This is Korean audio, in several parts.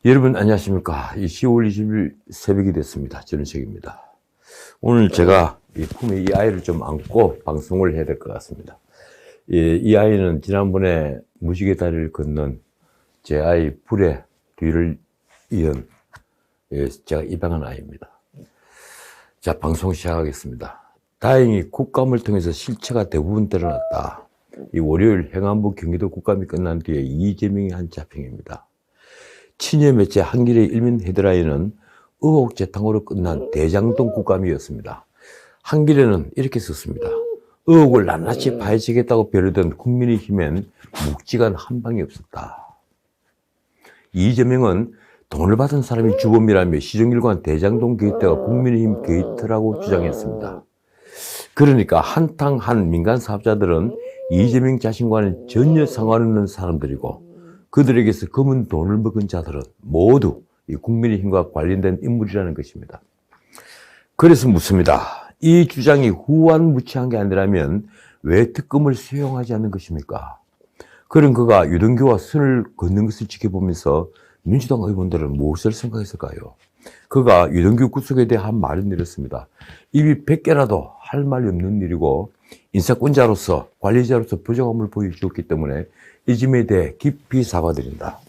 여러분 안녕하십니까. 10월 20일 새벽이 됐습니다. 전우석입니다. 오늘 제가 품에 이 아이를 좀 안고 방송을 해야 될 것 같습니다. 이 아이는 지난번에 무지개 다리를 건넌 제 아이 불의 뒤를 이은 제가 입양한 아이입니다. 자, 방송 시작하겠습니다. 다행히 국감을 통해서 실체가 대부분 드러났다. 이 월요일 행안부 경기도 국감이 끝난 뒤에 이재명이 한 자평입니다. 친여 매체 한겨레 일면 헤드라인은 의혹 재탕으로 끝난 대장동 국감이었습니다. 한겨레는 이렇게 썼습니다. 의혹을 낱낱이 파헤치겠다고 벼르던 국민의힘엔 묵직한 한 방이 없었다. 이재명은 돈을 받은 사람이 주범이라며 시정일관 대장동 게이트가 국민의힘 게이트라고 주장했습니다. 그러니까 한탕한 민간 사업자들은 이재명 자신과는 전혀 상관없는 사람들이고 그들에게서 검은 돈을 먹은 자들은 모두 이 국민의힘과 관련된 인물이라는 것입니다. 그래서 묻습니다. 이 주장이 후한무치한 게 아니라면 왜 특검을 수용하지 않는 것입니까? 그런 그가 유동규와 선을 긋는 것을 지켜보면서 민주당 의원들은 무엇을 생각했을까요? 그가 유동규 구속에 대해 한 말은 이렇습니다. 입이 100개라도 할 말이 없는 일이고 인사권자로서 관리자로서 부정함을 보여주었기 때문에 이 점에 대해 깊이 사과드린다.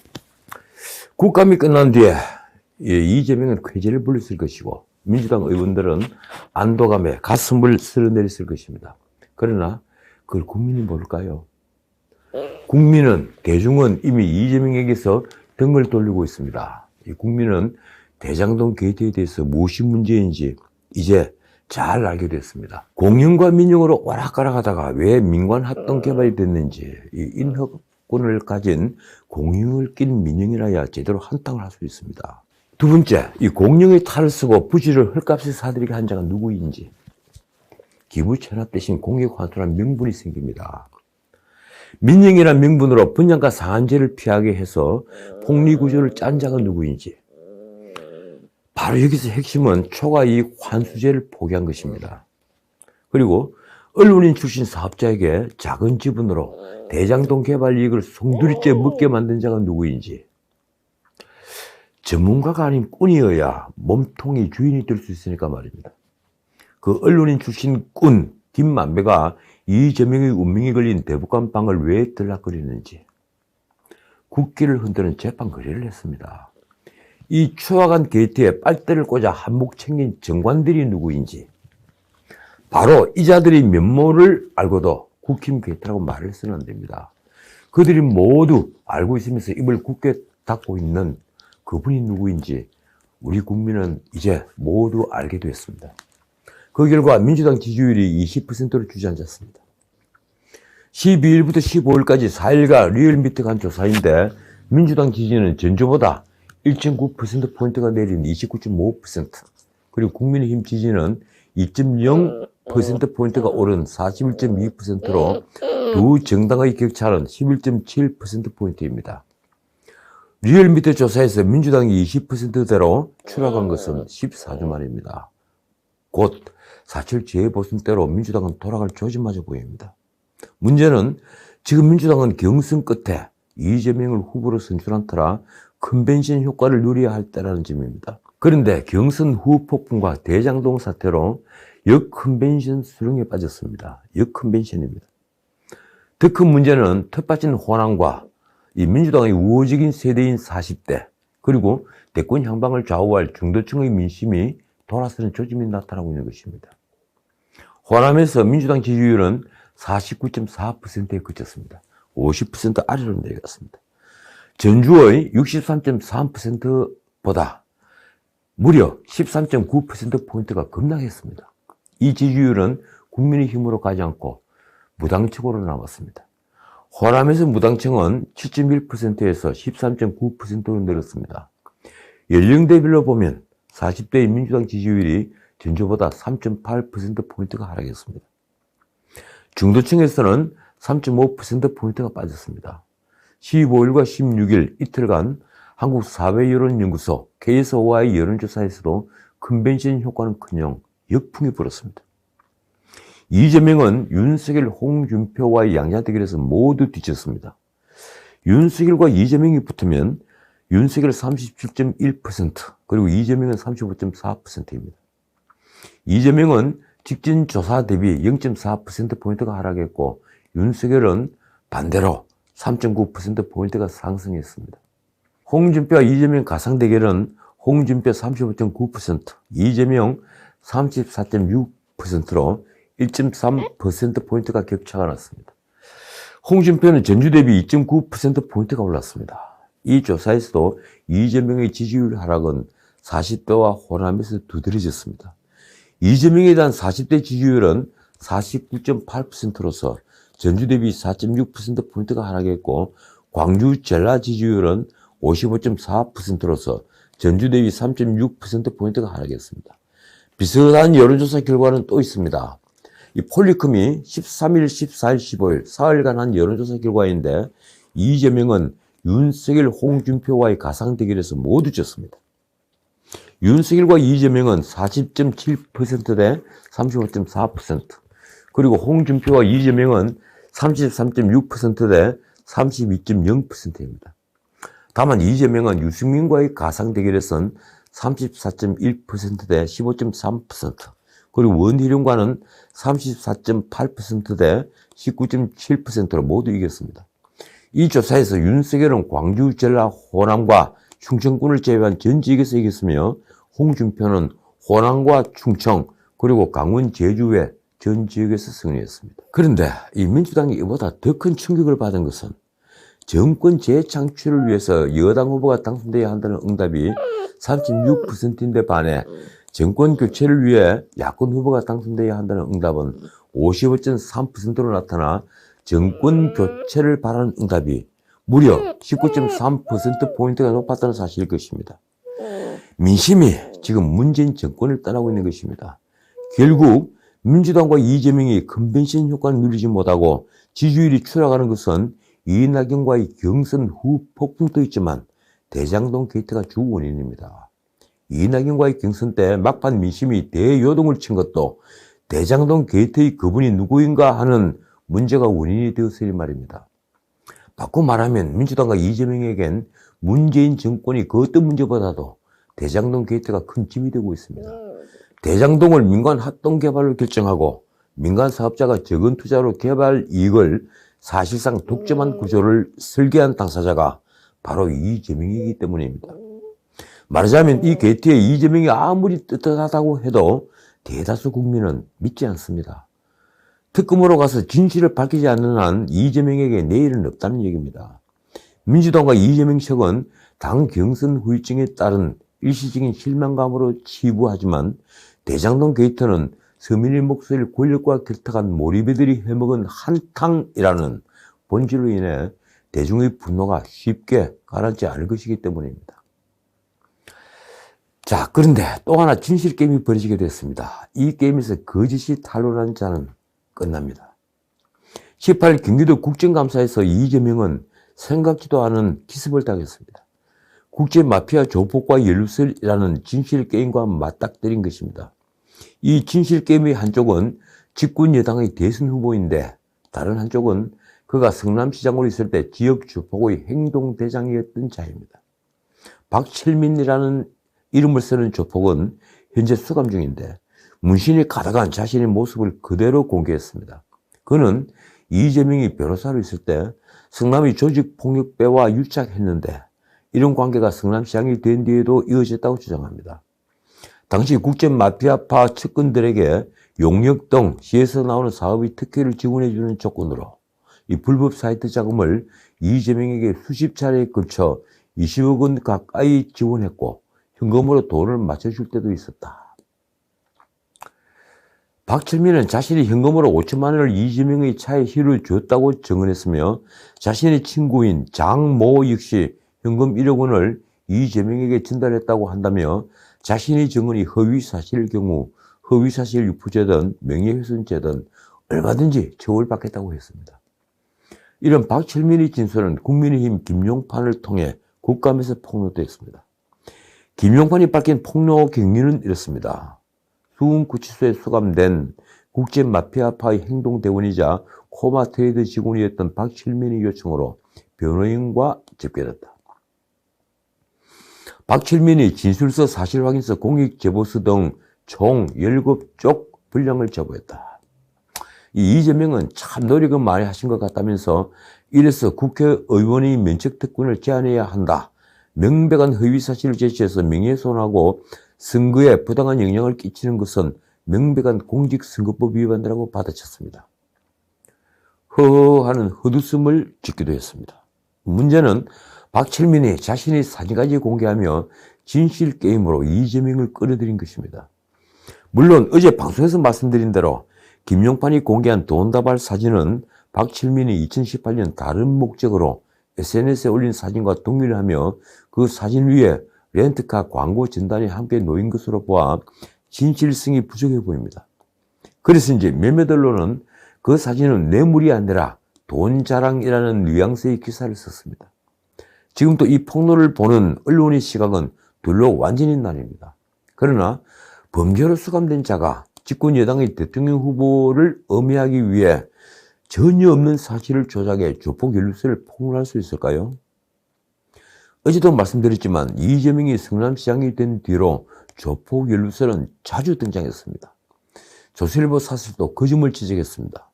국감이 끝난 뒤에 이재명은 쾌재를 불렀을 것이고 민주당 의원들은 안도감에 가슴을 쓸어내렸을 것입니다. 그러나 그걸 국민이 모를까요? 국민은, 대중은 이미 이재명에게서 등을 돌리고 있습니다. 이 국민은 대장동 게이트에 대해서 무엇이 문제인지 이제 잘 알게 됐습니다. 공영과 민영으로 오락가락하다가 왜 민관 합동 개발이 됐는지 이 인허권을 가진 공영을 낀 민영이라야 제대로 한탕을 할 수 있습니다. 두 번째, 이 공영의 탈을 쓰고 부지를 헐값에 사들이게 한 자가 누구인지 기부천합 대신 공익환수란 명분이 생깁니다. 민영이란 명분으로 분양가 상한제를 피하게 해서 폭리구조를 짠 자가 누구인지 바로 여기서 핵심은 초과이익 환수제를 포기한 것입니다. 그리고 언론인 출신 사업자에게 작은 지분으로 대장동 개발 이익을 송두리째 먹게 만든 자가 누구인지 전문가가 아닌 꾼이어야 몸통이 주인이 될 수 있으니까 말입니다. 그 언론인 출신 꾼 김만배가 이재명의 운명이 걸린 대북간 방을 왜 들락거리는지 국기를 흔드는 재판 거래를 했습니다. 이 추악한 게이트에 빨대를 꽂아 한몫 챙긴 정관들이 누구인지 바로 이 자들의 면모를 알고도 국힘 게이트라고 말을 해서는 안 됩니다. 그들이 모두 알고 있으면서 입을 굳게 닫고 있는 그분이 누구인지 우리 국민은 이제 모두 알게 됐습니다. 그 결과 민주당 지지율이 20%로 주저앉았습니다. 12일부터 15일까지 4일간 리얼미터가 한 조사인데 민주당 지지는 전주보다 1.9%포인트가 내린 29.5%, 그리고 국민의힘 지지는 2.0%포인트가 오른 41.2%로 두 정당의 격차는 11.7%포인트입니다. 리얼미터 조사에서 민주당이 20%대로 추락한 것은 14주 만입니다. 곧 4.7 재보선 때로 민주당은 돌아갈 조짐마저 보입니다. 문제는 지금 민주당은 경선 끝에 이재명을 후보로 선출한 터라 컨벤션 효과를 누려야 할 때라는 점입니다. 그런데 경선 후 폭풍과 대장동 사태로 역컨벤션 수렁에 빠졌습니다. 역컨벤션입니다. 더 큰 문제는 텃밭인 호남과 이 민주당의 우호적인 세대인 40대 그리고 대권 향방을 좌우할 중도층의 민심이 돌아서는 조짐이 나타나고 있는 것입니다. 호남에서 민주당 지지율은 49.4%에 그쳤습니다. 50% 아래로 내려갔습니다. 전주의 63.3%보다 무려 13.9%포인트가 급락했습니다. 이 지지율은 국민의힘으로 가지 않고 무당층으로 남았습니다. 호남에서 무당층은 7.1%에서 13.9%로 늘었습니다. 연령대별로 보면 40대의 민주당 지지율이 전주보다 3.8%포인트가 하락했습니다. 중도층에서는 3.5%포인트가 빠졌습니다. 15일과 16일 이틀간 한국사회여론연구소 KSOI의 여론조사에서도 컨벤션 효과는커녕 역풍이 불었습니다. 이재명은 윤석열, 홍준표와의 양자 대결에서 모두 뒤졌습니다. 윤석열과 이재명이 붙으면 윤석열 37.1%, 그리고 이재명은 35.4%입니다. 이재명은 직전 조사 대비 0.4%포인트가 하락했고, 윤석열은 반대로 3.9%포인트가 상승했습니다. 홍준표와 이재명 가상 대결은 홍준표 35.9%, 이재명 34.6%로 1.3%포인트가 격차가 났습니다. 홍준표는 전주 대비 2.9%포인트가 올랐습니다. 이 조사에서도 이재명의 지지율 하락은 40대와 호남에서 두드러졌습니다. 이재명에 대한 40대 지지율은 49.8%로서 전주 대비 4.6%포인트가 하락했고, 광주 전라 지지율은 55.4%로서 전주 대비 3.6%포인트가 하락했습니다. 비슷한 여론조사 결과는 또 있습니다. 이 폴리컴이 13일, 14일, 15일, 사흘간 한 여론조사 결과인데, 이재명은 윤석열, 홍준표와의 가상 대결에서 모두 졌습니다. 윤석열과 이재명은 40.7% 대 35.4%, 그리고 홍준표와 이재명은 33.6% 대 32.0%입니다. 다만 이재명은 유승민과의 가상 대결에서는 34.1% 대 15.3%, 그리고 원희룡과는 34.8% 대 19.7%로 모두 이겼습니다. 이 조사에서 윤석열은 광주, 전라, 호남과 충청권을 제외한 전 지역에서 이겼으며, 홍준표는 호남과 충청, 그리고 강원, 제주 외 전 지역에서 승리했습니다. 그런데 이 민주당이 이보다 더 큰 충격을 받은 것은 정권 재창출을 위해서 여당 후보가 당선되어야 한다는 응답이 36%인데 반해 정권 교체를 위해 야권 후보가 당선되어야 한다는 응답은 55.3%로 나타나 정권 교체를 바라는 응답이 무려 19.3%포인트가 높았다는 사실일 것입니다. 민심이 지금 문재인 정권을 떠나고 있는 것입니다. 결국 민주당과 이재명이 컨벤션 효과를 누리지 못하고 지지율이 추락하는 것은 이낙연과의 경선 후 폭풍도 있지만 대장동 게이트가 주 원인입니다. 이낙연과의 경선 때 막판 민심이 대요동을 친 것도 대장동 게이트의 그분이 누구인가 하는 문제가 원인이 되었으니 말입니다. 바꿔 말하면 민주당과 이재명에겐 문재인 정권이 그 어떤 문제보다도 대장동 게이트가 큰 짐이 되고 있습니다. 대장동을 민간 합동 개발로 결정하고 민간 사업자가 적은 투자로 개발 이익을 사실상 독점한 구조를 설계한 당사자가 바로 이재명이기 때문입니다. 말하자면 이 게이트에 이재명이 아무리 떳떳하다고 해도 대다수 국민은 믿지 않습니다. 특검으로 가서 진실을 밝히지 않는 한 이재명에게 내일은 없다는 얘기입니다. 민주당과 이재명 측은 당 경선 후유증에 따른 일시적인 실망감으로 치부하지만 대장동 게이트는 서민의 목소리를 권력과 결탁한 몰입이들이 해먹은 한탕이라는 본질로 인해 대중의 분노가 쉽게 가라앉지 않을 것이기 때문입니다. 자, 그런데 또 하나 진실 게임이 벌어지게 됐습니다. 이 게임에서 거짓이 탄로난 자는 끝납니다. 18일 경기도 국정감사에서 이재명은 생각지도 않은 기습을 당했습니다. 국제마피아 조폭과 연루설이라는 진실게임과 맞닥뜨린 것입니다. 이 진실게임의 한쪽은 집권 여당의 대선 후보인데 다른 한쪽은 그가 성남시장으로 있을 때 지역 조폭의 행동대장이었던 자입니다. 박철민이라는 이름을 쓰는 조폭은 현재 수감 중인데 문신이 가득한 자신의 모습을 그대로 공개했습니다. 그는 이재명이 변호사로 있을 때 성남의 조직폭력배와 유착했는데 이런 관계가 성남시장이 된 뒤에도 이어졌다고 주장합니다. 당시 국제마피아파 측근들에게 용역동 시에서 나오는 사업의 특혜를 지원해주는 조건으로 이 불법 사이트 자금을 이재명에게 수십 차례에 걸쳐 20억 원 가까이 지원했고 현금으로 돈을 맞춰줄 때도 있었다. 박철민은 자신이 현금으로 5천만 원을 이재명의 차에 실어 줬다고 증언했으며 자신의 친구인 장모 역시 현금 1억 원을 이재명에게 전달했다고 한다며 자신의 증언이 허위사실일 경우 허위사실 유포죄든 명예훼손죄든 얼마든지 처벌받겠다고 했습니다. 이런 박철민의 진술은 국민의힘 김용판을 통해 국감에서 폭로됐습니다. 김용판이 밝힌 폭로 경위는 이렇습니다. 수원구치소에 수감된 국제마피아파의 행동대원이자 코마트레이드 직원이었던 박철민의 요청으로 변호인과 접견했다. 박철민이 진술서, 사실확인서, 공익제보서 등 총 17쪽 분량을 제보했다. 이 이재명은 참 노력을 많이 하신 것 같다면서 이래서 국회의원이 면책특권을 제한해야 한다. 명백한 허위사실을 제시해서 명예훼손하고 선거에 부당한 영향을 끼치는 것은 명백한 공직선거법 위반이라고 받아쳤습니다. 허허하는 헛웃음을 짓기도 했습니다. 문제는 박철민이 자신의 사진까지 공개하며 진실게임으로 이재명을 끌어들인 것입니다. 물론 어제 방송에서 말씀드린 대로 김용판이 공개한 돈다발 사진은 박철민이 2018년 다른 목적으로 SNS에 올린 사진과 동일하며 그 사진 위에 렌트카 광고 전단이 함께 놓인 것으로 보아 진실성이 부족해 보입니다. 그래서인지 몇몇 언론은 그 사진은 뇌물이 아니라 돈 자랑이라는 뉘앙스의 기사를 썼습니다. 지금 또 이 폭로를 보는 언론의 시각은 둘로 완전히 나뉩니다. 그러나 범죄로 수감된 자가 집권 여당의 대통령 후보를 엄회하기 위해 전혀 없는 사실을 조작해 조폭 연루설을 폭로할 수 있을까요? 어제도 말씀드렸지만 이재명이 성남시장이 된 뒤로 조폭 연루설은 자주 등장했습니다. 조선일보 사설도 그 점을 지적했습니다.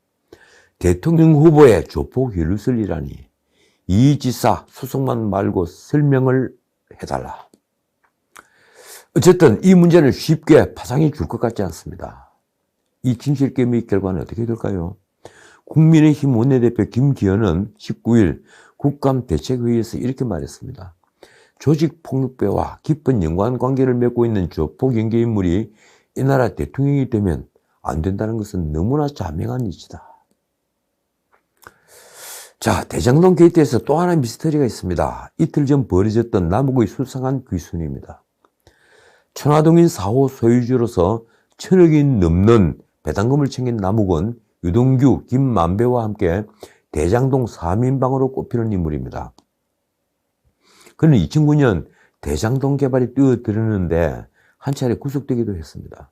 대통령 후보의 조폭 연루설이라니 이 지사 소속만 말고 설명을 해달라. 어쨌든 이 문제는 쉽게 파장이 줄 것 같지 않습니다. 이 진실게임의 결과는 어떻게 될까요? 국민의힘 원내대표 김기현은 19일 국감대책회의에서 이렇게 말했습니다. 조직폭력배와 깊은 연관관계를 맺고 있는 조폭 연계인물이 이 나라 대통령이 되면 안 된다는 것은 너무나 자명한 이치다. 자, 대장동 게이트에서 또 하나의 미스터리가 있습니다. 이틀 전 벌어졌던 남욱의 수상한 귀순입니다. 천화동인 4호 소유주로서 1,000억이 넘는 배당금을 챙긴 남욱은 유동규, 김만배와 함께 대장동 3인방으로 꼽히는 인물입니다. 그는 2009년 대장동 개발이 뛰어들었는데 한 차례 구속되기도 했습니다.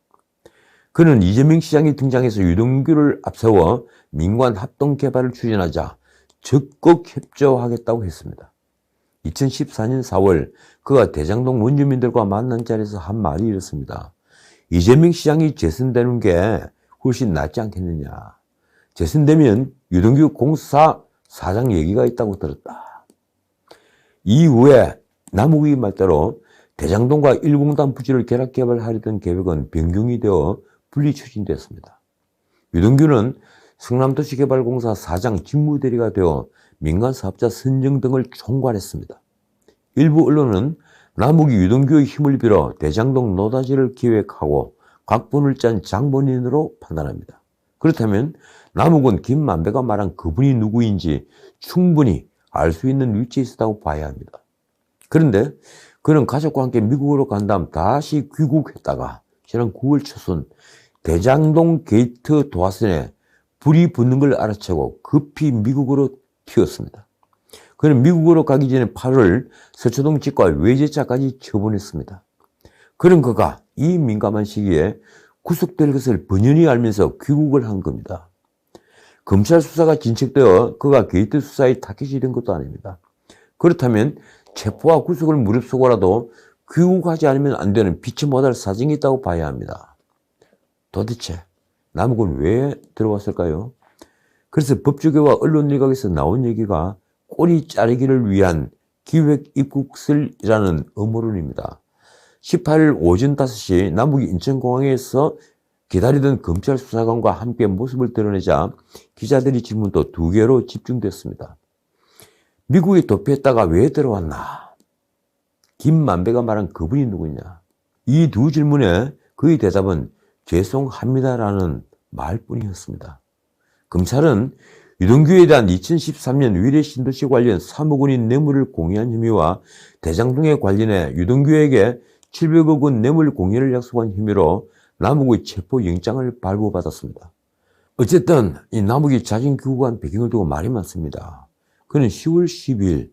그는 이재명 시장이 등장해서 유동규를 앞세워 민관 합동 개발을 추진하자 적극 협조하겠다고 했습니다. 2014년 4월 그가 대장동 원주민들과 만난 자리에서 한 말이 이렇습니다. 이재명 시장이 재선되는 게 훨씬 낫지 않겠느냐. 재선되면 유동규 공사 사장 얘기가 있다고 들었다. 이후에 남욱의 말대로 대장동과 일공단 부지를 결합 개발하려던 계획은 변경이 되어 분리 추진됐습니다. 유동규는 성남도시개발공사 사장 직무대리가 되어 민간사업자 선정 등을 총괄했습니다. 일부 언론은 남욱이 유동규의 힘을 빌어 대장동 노다지를 기획하고 각본을 짠 장본인으로 판단합니다. 그렇다면 남욱은 김만배가 말한 그분이 누구인지 충분히 알 수 있는 위치에 있었다고 봐야 합니다. 그런데 그는 가족과 함께 미국으로 간 다음 다시 귀국했다가 지난 9월 초순 대장동 게이트 도화선에 불이 붙는 걸 알아채고 급히 미국으로 튀었습니다. 그는 미국으로 가기 전에 8월 서초동 집과 외제차까지 처분했습니다. 그런 그가 이 민감한 시기에 구속될 것을 번연히 알면서 귀국을 한 겁니다. 검찰 수사가 진척되어 그가 게이트 수사의 타깃이 된 것도 아닙니다. 그렇다면 체포와 구속을 무릅쓰고라도 귀국하지 않으면 안 되는 피치 못할 사정이 있다고 봐야 합니다. 도대체 남욱은 왜 들어왔을까요? 그래서 법조계와 언론 일각에서 나온 얘기가 꼬리 자르기를 위한 기획 입국설이라는 음모론입니다. 18일 오전 5시 남욱이 인천공항에서 기다리던 검찰 수사관과 함께 모습을 드러내자 기자들의 질문도 2개로 집중됐습니다. 미국에 도피했다가 왜 들어왔나? 김만배가 말한 그분이 누구냐? 이 두 질문에 그의 대답은 죄송합니다라는 말뿐이었습니다. 검찰은 유동규에 대한 2013년 위례 신도시 관련 3억 원의 뇌물을 공유한 혐의와 대장동에 관련해 유동규에게 700억 원 뇌물 공유를 약속한 혐의로 남욱의 체포영장을 발부받았습니다. 어쨌든 이 남욱이 자진 귀국한 배경을 두고 말이 많습니다. 그는 10월 12일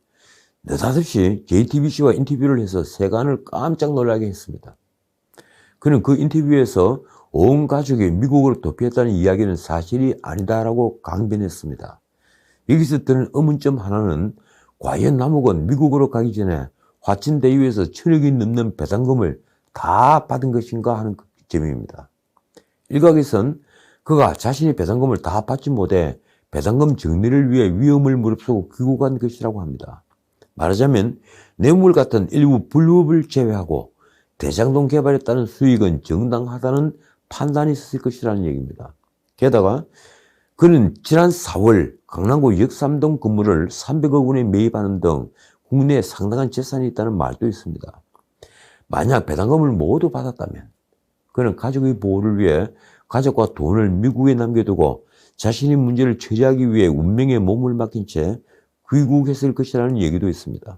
느닷없이 JTBC와 인터뷰를 해서 세간을 깜짝 놀라게 했습니다. 그는 그 인터뷰에서 온 가족이 미국으로 도피했다는 이야기는 사실이 아니다라고 강변했습니다. 여기서 드는 의문점 하나는 과연 남욱은 미국으로 가기 전에 화천대유에서 1,000억이 넘는 배당금을 다 받은 것인가 하는 점입니다. 일각에선 그가 자신이 배당금을 다 받지 못해 배당금 정리를 위해 위험을 무릅쓰고 귀국한 것이라고 합니다. 말하자면 뇌물 같은 일부 불법을 제외하고 대장동 개발에 따른 수익은 정당하다는 판단이 있었을 것이라는 얘기입니다. 게다가 그는 지난 4월 강남구 역삼동 건물을 300억 원에 매입하는 등 국내에 상당한 재산이 있다는 말도 있습니다. 만약 배당금을 모두 받았다면 그는 가족의 보호를 위해 가족과 돈을 미국에 남겨두고 자신의 문제를 처리하기 위해 운명에 몸을 맡긴 채 귀국했을 것이라는 얘기도 있습니다.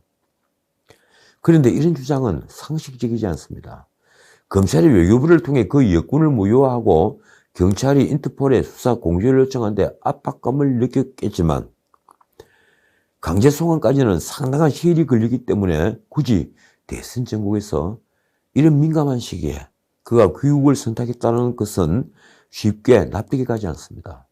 그런데 이런 주장은 상식적이지 않습니다. 검찰이 외교부를 통해 그 여권을 무효화하고 경찰이 인터폴에 수사 공조를 요청한 데 압박감을 느꼈겠지만 강제 송환까지는 상당한 시일이 걸리기 때문에 굳이 대선 전국에서 이런 민감한 시기에 그가 귀국을 선택했다는 것은 쉽게 납득이 가지 않습니다.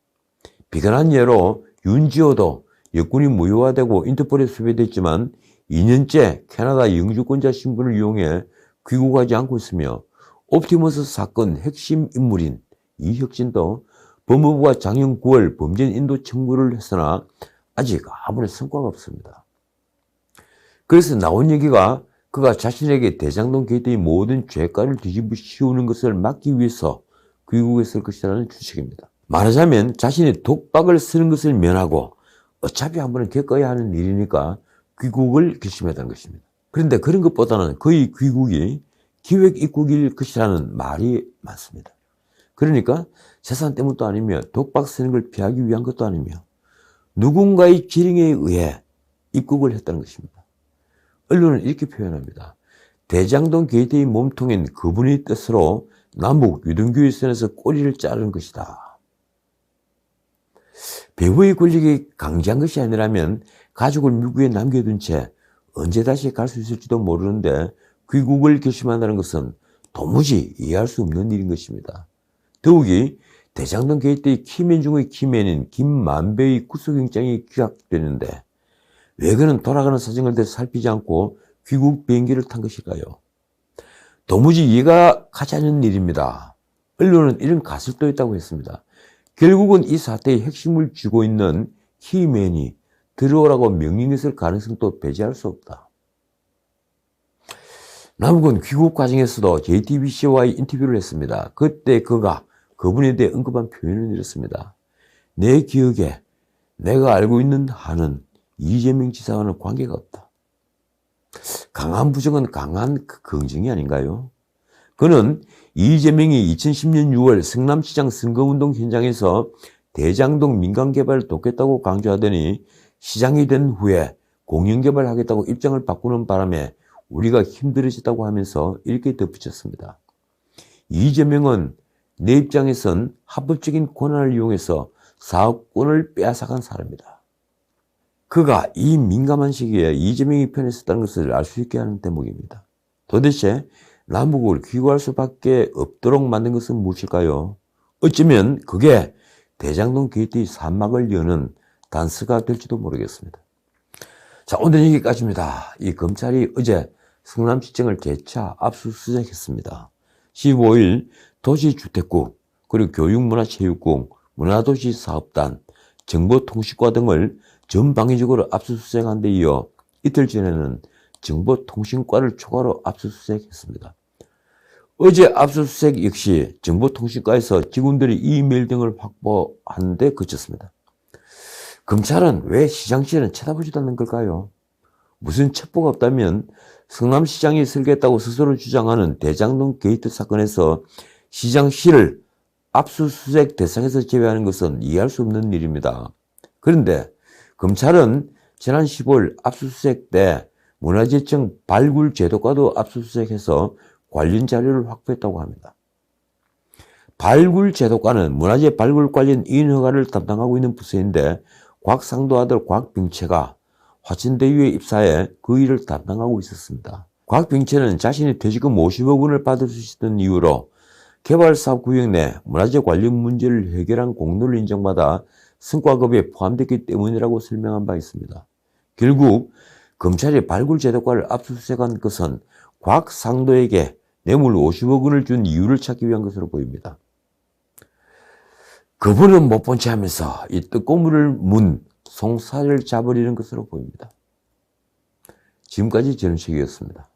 비근한 예로 윤지호도 여권이 무효화되고 인터폴에 수배됐지만 2년째 캐나다 영주권자 신분을 이용해 귀국하지 않고 있으며 옵티머스 사건 핵심 인물인 이혁진도 법무부가 작년 9월 범죄 인도 청구를 했으나 아직 아무런 성과가 없습니다. 그래서 나온 얘기가 그가 자신에게 대장동 게이트의 모든 죄가를 뒤집어 씌우는 것을 막기 위해서 귀국했을 것이라는 추측입니다. 말하자면 자신이 독박을 쓰는 것을 면하고 어차피 한 번은 겪어야 하는 일이니까 귀국을 결심했다는 것입니다. 그런데 그런 것보다는 그의 귀국이 기획 입국일 것이라는 말이 많습니다. 그러니까 재산 때문도 아니며 독박 쓰는 걸 피하기 위한 것도 아니며 누군가의 지령에 의해 입국을 했다는 것입니다. 언론은 이렇게 표현합니다. 대장동 게이트의 몸통인 그분의 뜻으로 남북 유동규율선에서 꼬리를 자르는 것이다. 배후의 권력이 강제한 것이 아니라면 가족을 미국에 남겨둔 채 언제 다시 갈 수 있을지도 모르는데 귀국을 결심한다는 것은 도무지 이해할 수 없는 일인 것입니다. 더욱이 대장동 게이트의 키맨 중의 키맨인 김만배의 구속영장이 기각되는데 왜 그는 돌아가는 사정을 더 살피지 않고 귀국 비행기를 탄 것일까요? 도무지 이해가 가지 않는 일입니다. 언론은 이런 가설도 있다고 했습니다. 결국은 이 사태의 핵심을 쥐고 있는 키맨이 들어오라고 명령했을 가능성도 배제할 수 없다. 남욱은 귀국 과정에서도 JTBC와의 인터뷰를 했습니다. 그때 그가 그분에 대해 언급한 표현을 이렇습니다. 내 기억에 내가 알고 있는 한은 이재명 지사와는 관계가 없다. 강한 부정은 강한 긍정이 아닌가요? 그는 이재명이 2010년 6월 성남시장 선거운동 현장에서 대장동 민간개발을 돕겠다고 강조하더니 시장이 된 후에 공영개발하겠다고 입장을 바꾸는 바람에 우리가 힘들어졌다고 하면서 이렇게 덧붙였습니다. 이재명은 내 입장에선 합법적인 권한을 이용해서 사업권을 빼앗아간 사람이다. 그가 이 민감한 시기에 이재명이 편에 섰다는 것을 알 수 있게 하는 대목입니다. 도대체 남북을 귀국할 수밖에 없도록 만든 것은 무엇일까요? 어쩌면 그게 대장동 게이트의 산막을 여는 단서가 될지도 모르겠습니다. 자, 오늘 여기까지입니다. 이 검찰이 어제 성남시청을 재차 압수수색했습니다. 15일 도시주택국, 그리고 교육문화체육국, 문화도시사업단, 정보통신과 등을 전방위적으로 압수수색한 데 이어 이틀 전에는 정보통신과를 추가로 압수수색했습니다. 어제 압수수색 역시 정보통신과에서 직원들의 이메일 등을 확보하는 데 그쳤습니다. 검찰은 왜 시장실은 쳐다보지도 않는 걸까요? 무슨 첩보가 없다면 성남시장이 설계했다고 스스로 주장하는 대장동 게이트 사건에서 시장실을 압수수색 대상에서 제외하는 것은 이해할 수 없는 일입니다. 그런데 검찰은 지난 15일 압수수색 때 문화재청 발굴제도과도 압수수색해서 관련 자료를 확보했다고 합니다. 발굴제도과는 문화재 발굴 관련 인허가를 담당하고 있는 부서인데 곽상도 아들 곽병채가 화천대유에 입사해 그 일을 담당하고 있었습니다. 곽병채는 자신이 퇴직금 50억 원을 받을 수 있었던 이유로 개발사업구역 내 문화재 관련 문제를 해결한 공로를 인정받아 성과급에 포함됐기 때문이라고 설명한 바 있습니다. 결국 검찰이 발굴제도과를 압수수색한 것은 곽상도에게 뇌물 50억 원을 준 이유를 찾기 위한 것으로 보입니다. 그분은 못 본 채 하면서 이 떡고물을 문 송사를 잡으려는 것으로 보입니다. 지금까지 전우책이었습니다.